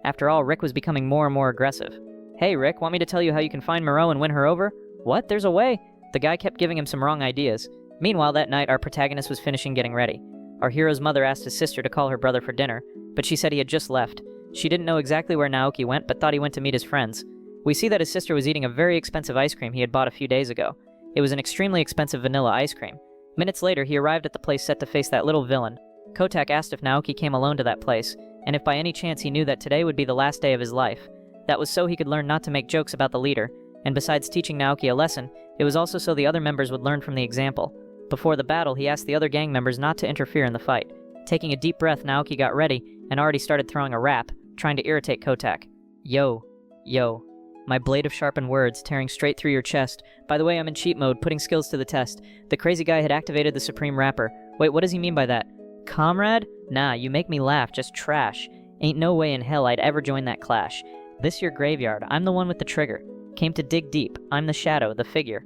After all, Rick was becoming more and more aggressive. Hey Rick, want me to tell you how you can find Miro and win her over? What? There's a way? The guy kept giving him some wrong ideas. Meanwhile, that night, our protagonist was finishing getting ready. Our hero's mother asked his sister to call her brother for dinner, but she said he had just left. She didn't know exactly where Naoki went, but thought he went to meet his friends. We see that his sister was eating a very expensive ice cream he had bought a few days ago. It was an extremely expensive vanilla ice cream. Minutes later, he arrived at the place set to face that little villain. Kotak asked if Naoki came alone to that place, and if by any chance he knew that today would be the last day of his life. That was so he could learn not to make jokes about the leader, and besides teaching Naoki a lesson, it was also so the other members would learn from the example. Before the battle, he asked the other gang members not to interfere in the fight. Taking a deep breath, Naoki got ready, and already started throwing a rap, trying to irritate Kotak. Yo. Yo. My blade of sharpened words, tearing straight through your chest. By the way, I'm in cheat mode, putting skills to the test. The crazy guy had activated the Supreme Rapper. Wait, what does he mean by that? Comrade? Nah, you make me laugh, just trash. Ain't no way in hell I'd ever join that clash. This your graveyard, I'm the one with the trigger. Came to dig deep, I'm the shadow, the figure.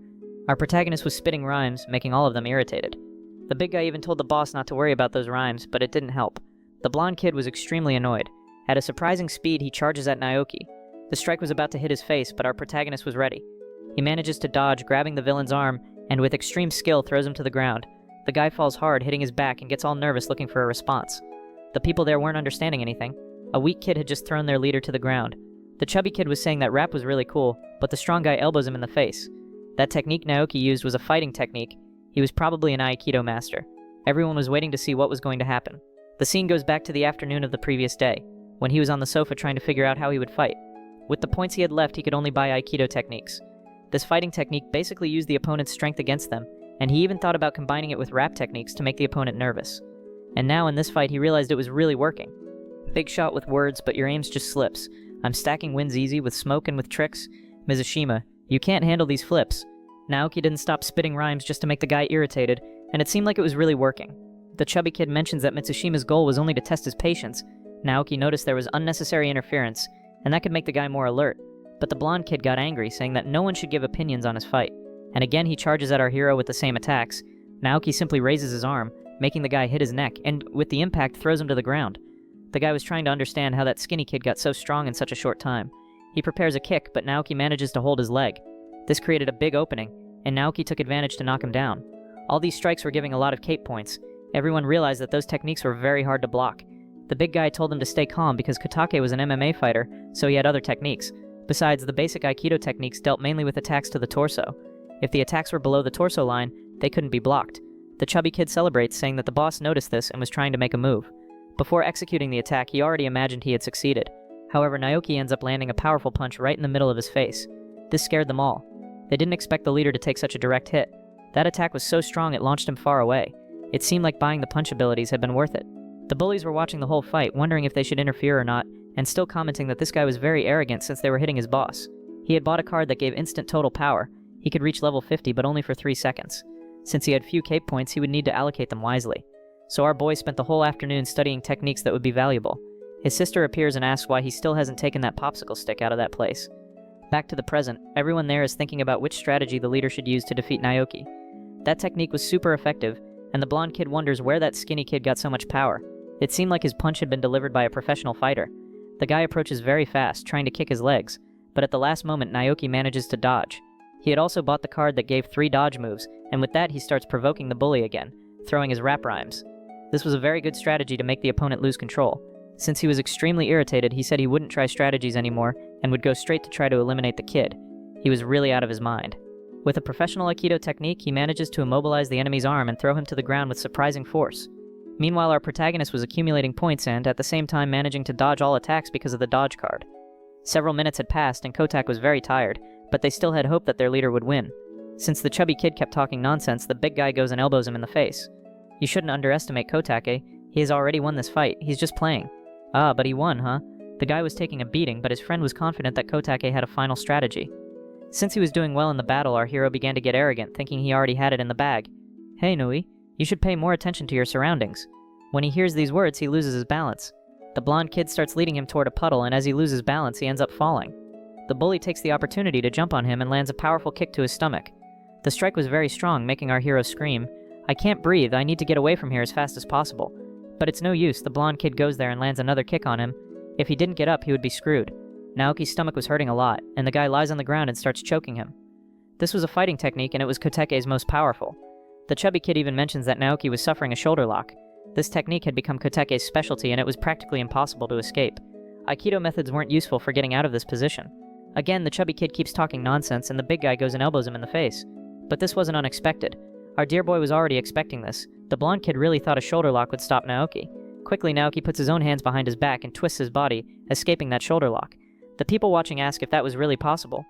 Our protagonist was spitting rhymes, making all of them irritated. The big guy even told the boss not to worry about those rhymes, but it didn't help. The blonde kid was extremely annoyed. At a surprising speed, he charges at Naoki. The strike was about to hit his face, but our protagonist was ready. He manages to dodge, grabbing the villain's arm, and with extreme skill throws him to the ground. The guy falls hard, hitting his back, and gets all nervous looking for a response. The people there weren't understanding anything. A weak kid had just thrown their leader to the ground. The chubby kid was saying that rap was really cool, but the strong guy elbows him in the face. That technique Naoki used was a fighting technique. He was probably an Aikido master. Everyone was waiting to see what was going to happen. The scene goes back to the afternoon of the previous day, when he was on the sofa trying to figure out how he would fight. With the points he had left, he could only buy Aikido techniques. This fighting technique basically used the opponent's strength against them, and he even thought about combining it with rap techniques to make the opponent nervous. And now in this fight, he realized it was really working. Big shot with words, but your aims just slips. I'm stacking wins easy with smoke and with tricks. Mizushima, you can't handle these flips. Naoki didn't stop spitting rhymes just to make the guy irritated, and it seemed like it was really working. The chubby kid mentions that Mitsushima's goal was only to test his patience. Naoki noticed there was unnecessary interference, and that could make the guy more alert. But the blonde kid got angry, saying that no one should give opinions on his fight. And again he charges at our hero with the same attacks. Naoki simply raises his arm, making the guy hit his neck, and with the impact throws him to the ground. The guy was trying to understand how that skinny kid got so strong in such a short time. He prepares a kick, but Naoki manages to hold his leg. This created a big opening, and Naoki took advantage to knock him down. All these strikes were giving a lot of cape points. Everyone realized that those techniques were very hard to block. The big guy told him to stay calm because Kotake was an MMA fighter, so he had other techniques. Besides, the basic Aikido techniques dealt mainly with attacks to the torso. If the attacks were below the torso line, they couldn't be blocked. The chubby kid celebrates, saying that the boss noticed this and was trying to make a move. Before executing the attack, he already imagined he had succeeded. However, Naoki ends up landing a powerful punch right in the middle of his face. This scared them all. They didn't expect the leader to take such a direct hit. That attack was so strong it launched him far away. It seemed like buying the punch abilities had been worth it. The bullies were watching the whole fight, wondering if they should interfere or not, and still commenting that this guy was very arrogant since they were hitting his boss. He had bought a card that gave instant total power. He could reach level 50, but only for 3 seconds. Since he had few cape points, he would need to allocate them wisely. So our boy spent the whole afternoon studying techniques that would be valuable. His sister appears and asks why he still hasn't taken that popsicle stick out of that place. Back to the present, everyone there is thinking about which strategy the leader should use to defeat Naoki. That technique was super effective, and the blonde kid wonders where that skinny kid got so much power. It seemed like his punch had been delivered by a professional fighter. The guy approaches very fast, trying to kick his legs, but at the last moment Naoki manages to dodge. He had also bought the card that gave 3 dodge moves, and with that he starts provoking the bully again, throwing his rap rhymes. This was a very good strategy to make the opponent lose control. Since he was extremely irritated, he said he wouldn't try strategies anymore and would go straight to try to eliminate the kid. He was really out of his mind. With a professional Aikido technique, he manages to immobilize the enemy's arm and throw him to the ground with surprising force. Meanwhile, our protagonist was accumulating points and, at the same time, managing to dodge all attacks because of the dodge card. Several minutes had passed and Kotak was very tired, but they still had hope that their leader would win. Since the chubby kid kept talking nonsense, the big guy goes and elbows him in the face. You shouldn't underestimate Kotake. He has already won this fight. He's just playing. Ah, but he won, huh? The guy was taking a beating, but his friend was confident that Kotake had a final strategy. Since he was doing well in the battle, our hero began to get arrogant, thinking he already had it in the bag. Hey, Nui, you should pay more attention to your surroundings. When he hears these words, he loses his balance. The blonde kid starts leading him toward a puddle, and as he loses balance, he ends up falling. The bully takes the opportunity to jump on him and lands a powerful kick to his stomach. The strike was very strong, making our hero scream, I can't breathe, I need to get away from here as fast as possible. But it's no use, the blonde kid goes there and lands another kick on him. If he didn't get up, he would be screwed. Naoki's stomach was hurting a lot, and the guy lies on the ground and starts choking him. This was a fighting technique, and it was Kotake's most powerful. The chubby kid even mentions that Naoki was suffering a shoulder lock. This technique had become Kotake's specialty, and it was practically impossible to escape. Aikido methods weren't useful for getting out of this position. Again, the chubby kid keeps talking nonsense, and the big guy goes and elbows him in the face. But this wasn't unexpected. Our dear boy was already expecting this. The blonde kid really thought a shoulder lock would stop Naoki. Quickly, Naoki puts his own hands behind his back and twists his body, escaping that shoulder lock. The people watching ask if that was really possible.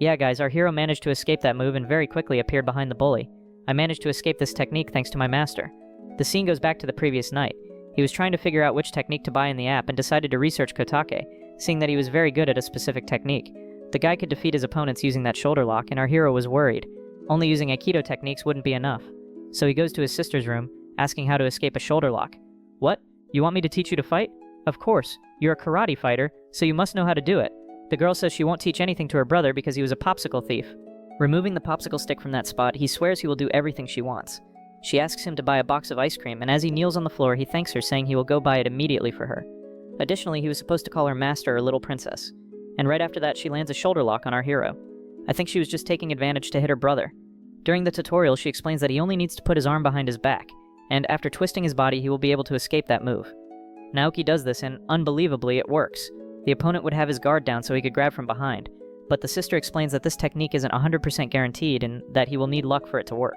Yeah, guys, our hero managed to escape that move and very quickly appeared behind the bully. I managed to escape this technique thanks to my master. The scene goes back to the previous night. He was trying to figure out which technique to buy in the app and decided to research Kotake, seeing that he was very good at a specific technique. The guy could defeat his opponents using that shoulder lock, and our hero was worried. Only using Aikido techniques wouldn't be enough. So he goes to his sister's room, asking how to escape a shoulder lock. What? You want me to teach you to fight? Of course. You're a karate fighter, so you must know how to do it. The girl says she won't teach anything to her brother because he was a popsicle thief. Removing the popsicle stick from that spot, he swears he will do everything she wants. She asks him to buy a box of ice cream, and as he kneels on the floor, he thanks her, saying he will go buy it immediately for her. Additionally, he was supposed to call her master or little princess. And right after that, she lands a shoulder lock on our hero. I think she was just taking advantage to hit her brother. During the tutorial, she explains that he only needs to put his arm behind his back, and after twisting his body, he will be able to escape that move. Naoki does this, and unbelievably, it works. The opponent would have his guard down so he could grab from behind, but the sister explains that this technique isn't 100% guaranteed and that he will need luck for it to work.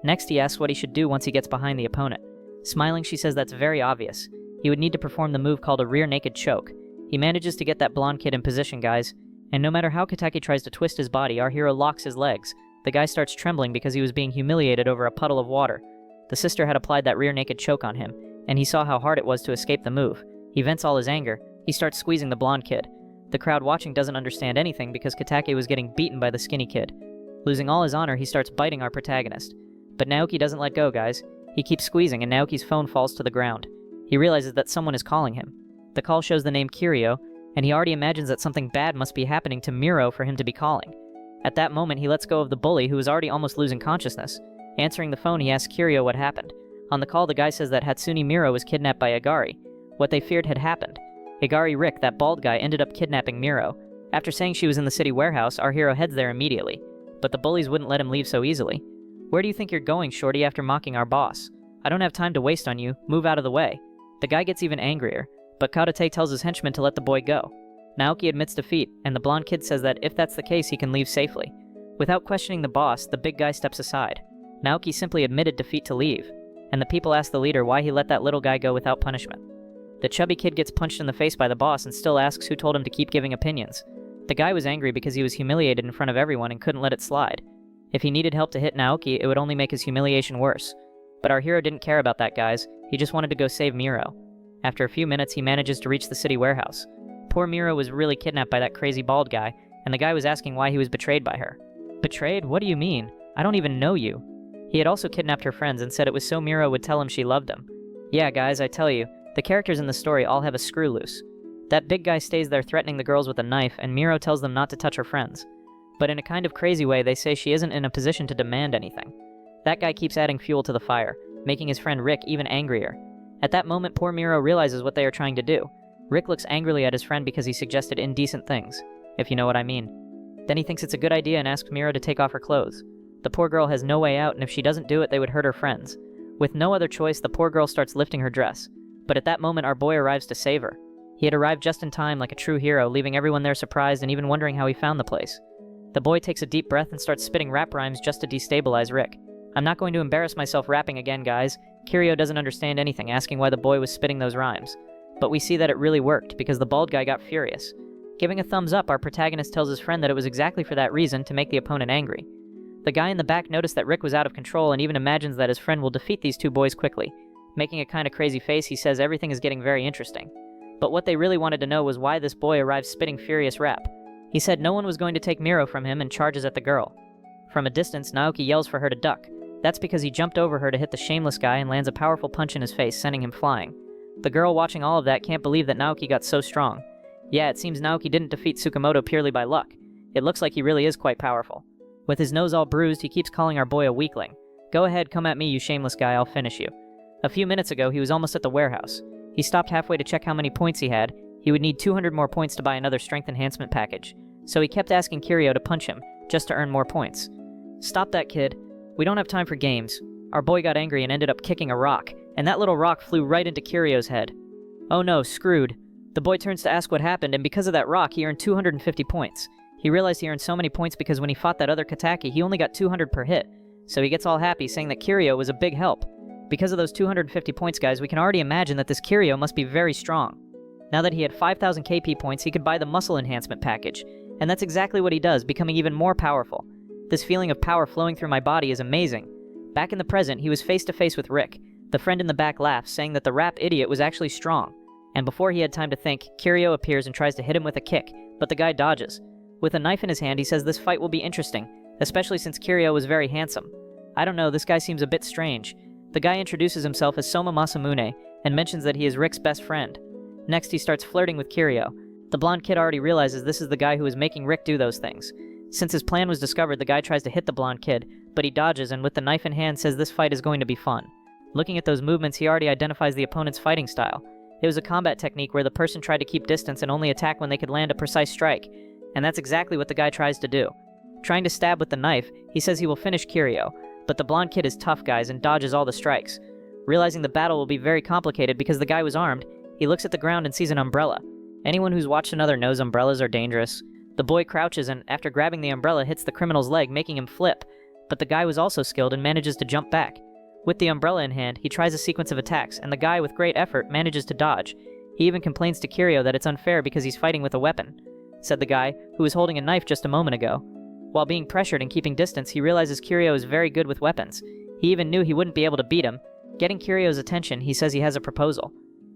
Next, he asks what he should do once he gets behind the opponent. Smiling, she says that's very obvious. He would need to perform the move called a rear naked choke. He manages to get that blonde kid in position, guys, and no matter how Kotake tries to twist his body, our hero locks his legs. The guy starts trembling because he was being humiliated over a puddle of water. The sister had applied that rear naked choke on him, and he saw how hard it was to escape the move. He vents all his anger. He starts squeezing the blonde kid. The crowd watching doesn't understand anything because Kotake was getting beaten by the skinny kid. Losing all his honor, he starts biting our protagonist. But Naoki doesn't let go, guys. He keeps squeezing, and Naoki's phone falls to the ground. He realizes that someone is calling him. The call shows the name Kirio, and he already imagines that something bad must be happening to Miro for him to be calling. At that moment, he lets go of the bully, who is already almost losing consciousness. Answering the phone, he asks Kirio what happened. On the call, the guy says that Hatsune Miro was kidnapped by Agari. What they feared had happened. Agari Rick, that bald guy, ended up kidnapping Miro. After saying she was in the city warehouse, our hero heads there immediately. But the bullies wouldn't let him leave so easily. Where do you think you're going, Shorty, after mocking our boss? I don't have time to waste on you. Move out of the way. The guy gets even angrier, but Karate tells his henchman to let the boy go. Naoki admits defeat, and the blonde kid says that if that's the case, he can leave safely. Without questioning the boss, the big guy steps aside. Naoki simply admitted defeat to leave, and the people ask the leader why he let that little guy go without punishment. The chubby kid gets punched in the face by the boss and still asks who told him to keep giving opinions. The guy was angry because he was humiliated in front of everyone and couldn't let it slide. If he needed help to hit Naoki, it would only make his humiliation worse. But our hero didn't care about that, guys. He just wanted to go save Miro. After a few minutes, he manages to reach the city warehouse. Poor Miro was really kidnapped by that crazy bald guy, and the guy was asking why he was betrayed by her. Betrayed? What do you mean? I don't even know you. He had also kidnapped her friends and said it was so Miro would tell him she loved him. Yeah, guys, I tell you, the characters in the story all have a screw loose. That big guy stays there threatening the girls with a knife, and Miro tells them not to touch her friends. But in a kind of crazy way, they say she isn't in a position to demand anything. That guy keeps adding fuel to the fire, making his friend Rick even angrier. At that moment, poor Miro realizes what they are trying to do. Rick looks angrily at his friend because he suggested indecent things, if you know what I mean. Then he thinks it's a good idea and asks Miro to take off her clothes. The poor girl has no way out, and if she doesn't do it, they would hurt her friends. With no other choice, the poor girl starts lifting her dress. But at that moment, our boy arrives to save her. He had arrived just in time like a true hero, leaving everyone there surprised and even wondering how he found the place. The boy takes a deep breath and starts spitting rap rhymes just to destabilize Rick. I'm not going to embarrass myself rapping again, guys. Kirio doesn't understand anything, asking why the boy was spitting those rhymes. But we see that it really worked, because the bald guy got furious. Giving a thumbs up, our protagonist tells his friend that it was exactly for that reason, to make the opponent angry. The guy in the back noticed that Rick was out of control and even imagines that his friend will defeat these two boys quickly. Making a kind of crazy face, he says everything is getting very interesting. But what they really wanted to know was why this boy arrived spitting furious rap. He said no one was going to take Miro from him and charges at the girl. From a distance, Naoki yells for her to duck. That's because he jumped over her to hit the shameless guy and lands a powerful punch in his face, sending him flying. The girl watching all of that can't believe that Naoki got so strong. Yeah, it seems Naoki didn't defeat Tsukamoto purely by luck. It looks like he really is quite powerful. With his nose all bruised, he keeps calling our boy a weakling. Go ahead, come at me, you shameless guy, I'll finish you. A few minutes ago, he was almost at the warehouse. He stopped halfway to check how many points he had. He would need 200 more points to buy another strength enhancement package. So he kept asking Kirio to punch him, just to earn more points. Stop that, kid. We don't have time for games. Our boy got angry and ended up kicking a rock, and that little rock flew right into Kirio's head. Oh no, screwed. The boy turns to ask what happened, and because of that rock, he earned 250 points. He realized he earned so many points because when he fought that other Kataki, he only got 200 per hit. So he gets all happy, saying that Kirio was a big help. Because of those 250 points, guys, we can already imagine that this Kirio must be very strong. Now that he had 5,000 KP points, he could buy the muscle enhancement package. And that's exactly what he does, becoming even more powerful. This feeling of power flowing through my body is amazing. Back in the present, he was face to face with Rick. The friend in the back laughs, saying that the rap idiot was actually strong. And before he had time to think, Kirio appears and tries to hit him with a kick, but the guy dodges. With a knife in his hand, he says this fight will be interesting, especially since Kirio was very handsome. I don't know, this guy seems a bit strange. The guy introduces himself as Soma Masamune, and mentions that he is Rick's best friend. Next, he starts flirting with Kirio. The blonde kid already realizes this is the guy who is making Rick do those things. Since his plan was discovered, the guy tries to hit the blonde kid, but he dodges and with the knife in hand says this fight is going to be fun. Looking at those movements, he already identifies the opponent's fighting style. It was a combat technique where the person tried to keep distance and only attack when they could land a precise strike, and that's exactly what the guy tries to do. Trying to stab with the knife, he says he will finish Kirio, but the blonde kid is tough, guys, and dodges all the strikes. Realizing the battle will be very complicated because the guy was armed, he looks at the ground and sees an umbrella. Anyone who's watched another knows umbrellas are dangerous. The boy crouches and, after grabbing the umbrella, hits the criminal's leg, making him flip, but the guy was also skilled and manages to jump back. With the umbrella in hand, he tries a sequence of attacks, and the guy, with great effort, manages to dodge. He even complains to Kirio that it's unfair because he's fighting with a weapon, said the guy, who was holding a knife just a moment ago. While being pressured and keeping distance, he realizes Kirio is very good with weapons. He even knew he wouldn't be able to beat him. Getting Kirio's attention, he says he has a proposal.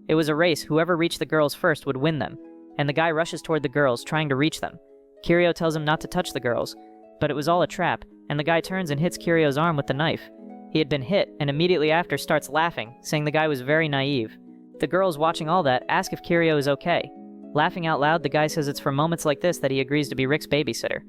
It was a race, whoever reached the girls first would win them, and the guy rushes toward the girls, trying to reach them. Kirio tells him not to touch the girls, but it was all a trap, and the guy turns and hits Kirio's arm with the knife. He had been hit, and immediately after starts laughing, saying the guy was very naive. The girls watching all that ask if Kirio is okay. Laughing out loud, the guy says it's for moments like this that he agrees to be Rick's babysitter.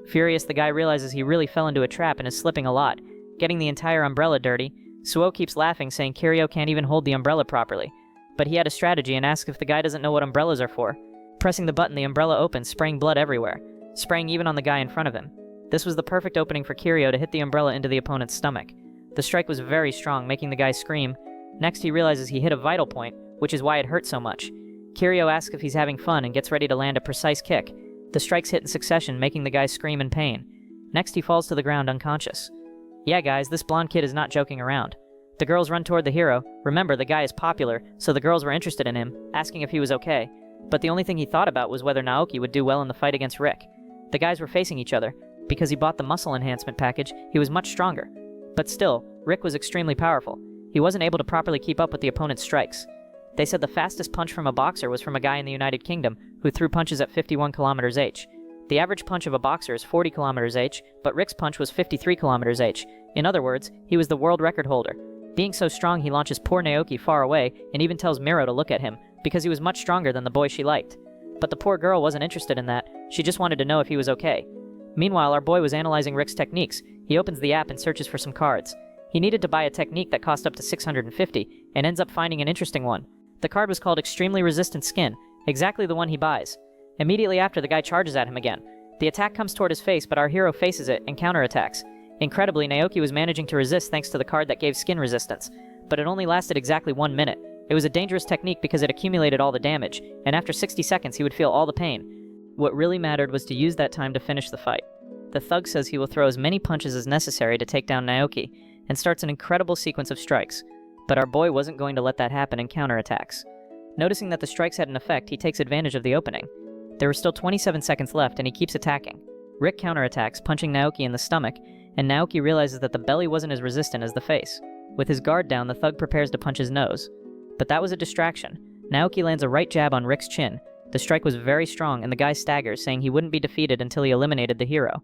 Furious, the guy realizes he really fell into a trap and is slipping a lot, getting the entire umbrella dirty. Suo keeps laughing, saying Kirio can't even hold the umbrella properly. But he had a strategy and asks if the guy doesn't know what umbrellas are for. Pressing the button, the umbrella opens, spraying blood everywhere, spraying even on the guy in front of him. This was the perfect opening for Kirio to hit the umbrella into the opponent's stomach. The strike was very strong, making the guy scream. Next, he realizes he hit a vital point, which is why it hurt so much. Kirio asks if he's having fun and gets ready to land a precise kick. The strikes hit in succession, making the guy scream in pain. Next, he falls to the ground unconscious. Yeah, guys, this blonde kid is not joking around. The girls run toward the hero. Remember, the guy is popular, so the girls were interested in him, asking if he was okay. But the only thing he thought about was whether Naoki would do well in the fight against Rick. The guys were facing each other. Because he bought the muscle enhancement package, he was much stronger. But still, Rick was extremely powerful. He wasn't able to properly keep up with the opponent's strikes. They said the fastest punch from a boxer was from a guy in the United Kingdom who threw punches at 51 kilometers h. The average punch of a boxer is 40 kilometers h, but Rick's punch was 53 kilometers h. In other words, he was the world record holder. Being so strong, he launches poor Naoki far away and even tells Miro to look at him because he was much stronger than the boy she liked. But the poor girl wasn't interested in that. She just wanted to know if he was okay. Meanwhile, our boy was analyzing Rick's techniques. He opens the app and searches for some cards. He needed to buy a technique that cost up to 650 and ends up finding an interesting one. The card was called Extremely Resistant Skin, exactly the one he buys. Immediately after, the guy charges at him again. The attack comes toward his face, but our hero faces it and counterattacks. Incredibly, Naoki was managing to resist thanks to the card that gave skin resistance, but it only lasted exactly 1 minute. It was a dangerous technique because it accumulated all the damage, and after 60 seconds he would feel all the pain. What really mattered was to use that time to finish the fight. The thug says he will throw as many punches as necessary to take down Naoki, and starts an incredible sequence of strikes. But our boy wasn't going to let that happen and counterattacks. Noticing that the strikes had an effect, he takes advantage of the opening. There were still 27 seconds left, and he keeps attacking. Rick counterattacks, punching Naoki in the stomach, and Naoki realizes that the belly wasn't as resistant as the face. With his guard down, the thug prepares to punch his nose. But that was a distraction. Naoki lands a right jab on Rick's chin. The strike was very strong, and the guy staggers, saying he wouldn't be defeated until he eliminated the hero.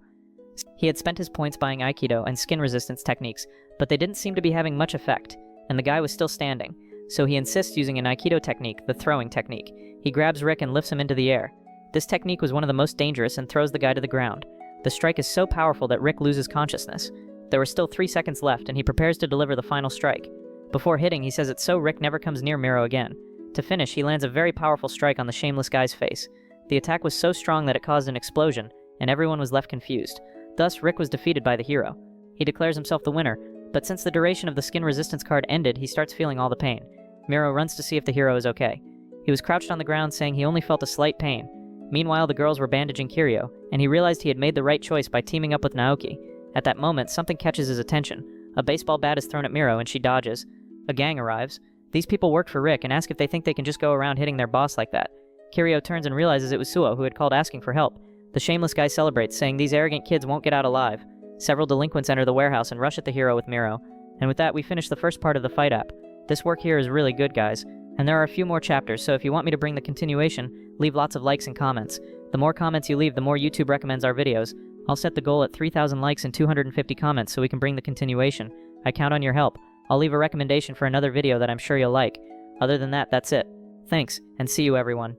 He had spent his points buying Aikido and skin resistance techniques, but they didn't seem to be having much effect, and the guy was still standing. So he insists using an Aikido technique, the throwing technique. He grabs Rick and lifts him into the air. This technique was one of the most dangerous and throws the guy to the ground. The strike is so powerful that Rick loses consciousness. There were still 3 seconds left, and he prepares to deliver the final strike. Before hitting, he says it's so Rick never comes near Miro again. To finish, he lands a very powerful strike on the shameless guy's face. The attack was so strong that it caused an explosion, and everyone was left confused. Thus, Rick was defeated by the hero. He declares himself the winner, but since the duration of the skin resistance card ended, he starts feeling all the pain. Miro runs to see if the hero is okay. He was crouched on the ground, saying he only felt a slight pain. Meanwhile, the girls were bandaging Kiryu, and he realized he had made the right choice by teaming up with Naoki. At that moment, something catches his attention. A baseball bat is thrown at Miro, and she dodges. A gang arrives. These people worked for Rick and ask if they think they can just go around hitting their boss like that. Kiryu turns and realizes it was Suo who had called asking for help. The shameless guy celebrates, saying these arrogant kids won't get out alive. Several delinquents enter the warehouse and rush at the hero with Miro. And with that, we finish the first part of the fight app. This work here is really good, guys. And there are a few more chapters, so if you want me to bring the continuation, leave lots of likes and comments. The more comments you leave, the more YouTube recommends our videos. I'll set the goal at 3,000 likes and 250 comments so we can bring the continuation. I count on your help. I'll leave a recommendation for another video that I'm sure you'll like. Other than that, that's it. Thanks, and see you everyone.